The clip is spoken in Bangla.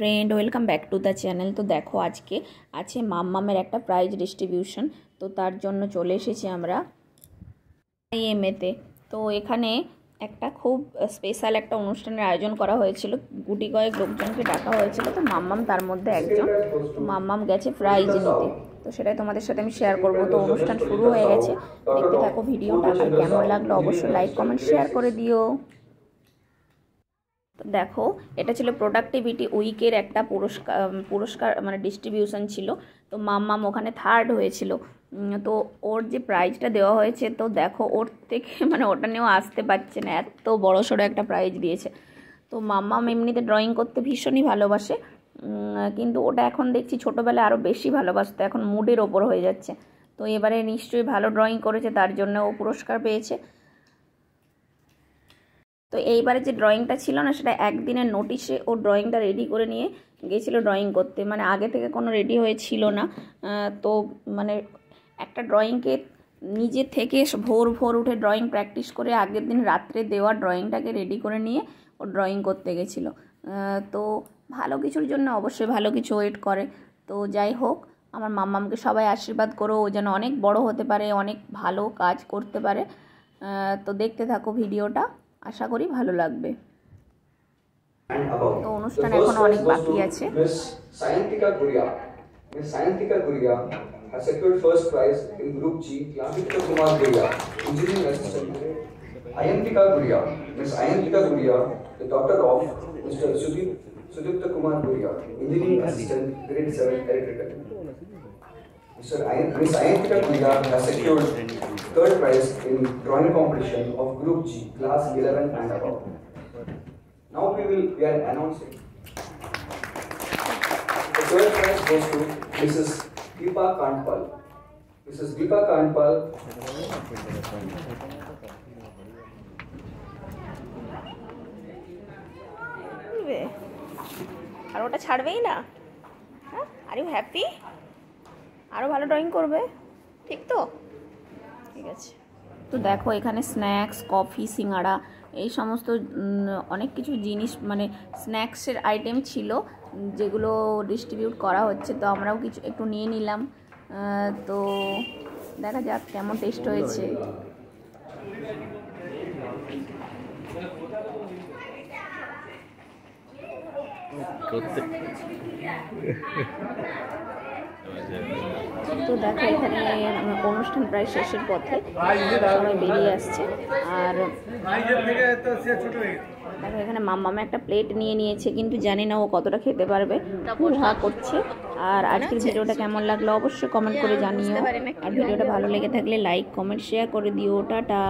Friend welcome back to the channel. तो देखो आज के আছে মাম্মামের একটা প্রাইজ ডিস্ট্রিবিউশন, তো তার জন্য চলে এসেছি আমরা এমএতে। তো এখানে একটা খুব স্পেশাল একটা অনুষ্ঠানের আয়োজন করা হয়েছিল, গুটি কয়েক লোকজনকে ডাকা হয়েছিল, তো মাম্মাম তার মধ্যে একজন। তো মাম্মাম গেছে প্রাইজ নিতে, তো সেটাই তোমাদের সাথে আমি শেয়ার করব। তো অনুষ্ঠান শুরু হয়ে গেছে, দেখতে থাকো ভিডিওটা, আর কেমন লাগলো অবশ্যই লাইক কমেন্ট শেয়ার করে দিও। দেখো এটা ছিল প্রোডাক্টিভিটি উইকের একটা পুরস্কার মানে ডিস্ট্রিবিউশন ছিল। তো মাম্মাম ওখানে থার্ড হয়েছিল। তো ওর যে প্রাইজটা দেওয়া হয়েছে, তো দেখো ওর থেকে মানে ওটা নিয়েও আসতে পারছে না, এত বড়সড় একটা প্রাইজ দিয়েছে। তো মাম্মাম এমনিতে ড্রয়িং করতে ভীষণই ভালোবাসে, কিন্তু ওটা এখন দেখছি ছোটোবেলায় আরও বেশি ভালোবাসতো, এখন মুডের ওপর হয়ে যাচ্ছে। তো এবারে নিশ্চয়ই ভালো ড্রয়িং করেছে, তার জন্য ও পুরস্কার পেয়েছে। তো এইবারে যে ড্রয়িংটা ছিল না, সেটা একদিনের নোটিশে ও ড্রয়িংটা রেডি করে নিয়ে গেছিলো ড্রয়িং করতে, মানে আগে থেকে কোনো রেডি হয়েছিল না। তো মানে একটা ড্রয়িংকে নিজে থেকে ভোর ভোর উঠে ড্রয়িং প্র্যাকটিস করে আগের দিন রাত্রে দেওয়া ড্রয়িংটাকে রেডি করে নিয়ে ও ড্রয়িং করতে গেছিলো। তো ভালো কিছুর জন্য অবশ্যই ভালো কিছু ওয়েট করে। তো যাই হোক, আমার মাম্মামকে সবাই আশীর্বাদ করো, ও যেন অনেক বড় হতে পারে, অনেক ভালো কাজ করতে পারে। তো দেখতে থাকো ভিডিওটা, আশা করি ভালো লাগবে। তো অনুষ্ঠান এখনো অনেক বাকি আছে। Miss Sayantika Guria has secured first prize in Group G, Class Dr. Kumar Guria, Engineering Assistant. Miss Ayantika Guria, the daughter of Mr. Sudipta Kumar Guria, Engineering Assistant, Grade 7, Electrical. Miss Ayantika Guria has secured third prize in drawing competition of Group G, Class 11 and above. Now we are announcing the third prize goes to Mrs. Deepa Kantpal. Mrs. Deepa Kantpal আর ওটা ছাড়বেই না। হ্যাঁ, আর ইউ হ্যাপি? আরও ভালো ড্রয়িং করবে, ঠিক তো? ঠিক আছে। তো দেখো এখানে স্ন্যাক্স, কফি, সিঙ্গাড়া, এই সমস্ত অনেক কিছু জিনিস মানে স্ন্যাক্সের আইটেম ছিল, যেগুলো ডিস্ট্রিবিউট করা হচ্ছে। তো আমরাও কিছু একটু নিয়ে নিলাম। তো দেখা যাক কেমন টেস্ট হয়েছে। তো দেখো এখানে অনুষ্ঠান প্রায় শেষের পথে, সবাই বেরিয়ে আসছে। আর দেখো এখানে মাম্মামে একটা প্লেট নিয়ে নিয়েছে, কিন্তু জানি না ও কতটা খেতে পারবে, হা করছে। আর আজকের ভিডিওটা কেমন লাগলো অবশ্যই কমেন্ট করে জানিও, আর ভিডিওটা ভালো লেগে থাকলে লাইক কমেন্ট শেয়ার করে দিও। টাটা।